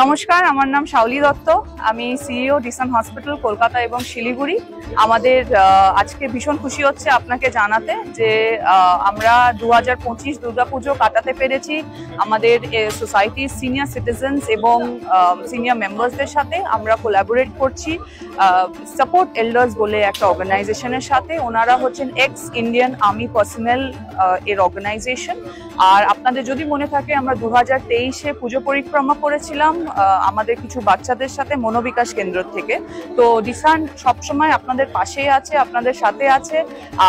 নমস্কার, আমার নাম শাওলি দত্ত। আমি সিইও ডিসান হসপিটাল কলকাতা এবং শিলিগুড়ি। আমাদের আজকে ভীষণ খুশি হচ্ছে আপনাকে জানাতে যে আমরা 2025 দুর্গাপুজো কাটাতে পেরেছি আমাদের সোসাইটির সিনিয়র সিটিজেন্স এবং সিনিয়র মেম্বার্সদের সাথে। আমরা কোলাবোরেট করছি সাপোর্ট এল্ডার্স বলে একটা অর্গানাইজেশনের সাথে। ওনারা হচ্ছেন এক্স ইন্ডিয়ান আর্মি পার্সোনেল এর অর্গানাইজেশন। আর আপনাদের যদি মনে থাকে, আমরা 2023-এ পুজো পরিক্রমা করেছিলাম আমাদের কিছু বাচ্চাদের সাথে মনোবিকাশ কেন্দ্র থেকে। তো ডিসান সবসময় আপনাদের পাশেই আছে, আপনাদের সাথে আছে।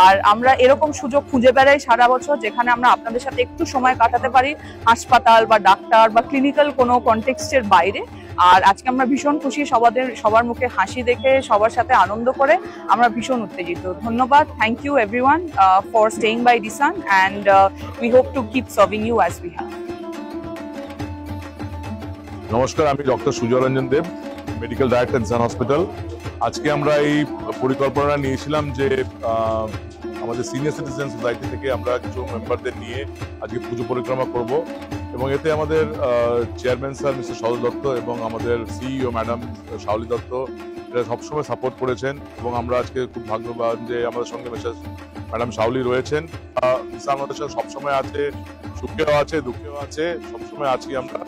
আর আমরা এরকম সুযোগ খুঁজে বেড়াই সারা বছর, যেখানে আমরা আপনাদের সাথে একটু সময় কাটাতে পারি হাসপাতাল বা ডাক্তার বা ক্লিনিক্যাল কোনো কনটেক্সটের বাইরে। আর আজকে আমরা ভীষণ খুশি, সবার মুখে হাসি দেখে, সবার সাথে আনন্দ করে আমরা ভীষণ উত্তেজিত। ধন্যবাদ। Thank you everyone for staying by Desun, and we hope to keep serving you as we have. নমস্কার, আমি doctor Sujoy Ranjan Deb, medical director Desun hospital. আজকে আমরা এই পরিকল্পনা নিয়েছিলাম যে আমাদের সিনিয়র সিটিজেন সোসাইটি থেকে আমরা কিছু মেম্বারদের নিয়ে আজকে পুজো পরিক্রমা করব, এবং এতে আমাদের চেয়ারম্যান স্যার মিস্টার সদর দত্ত এবং আমাদের সিইও ম্যাডাম শাওলি দত্ত এরা সবসময় সাপোর্ট করেছেন। এবং আমরা আজকে খুব ভাগ্যবান যে আমাদের সঙ্গে মিস্টার ম্যাডাম শাওলি রয়েছেন। আমাদের সঙ্গে সবসময় আছে, সুখেও আছে, দুঃখেও আছে, সবসময় আছি আমরা।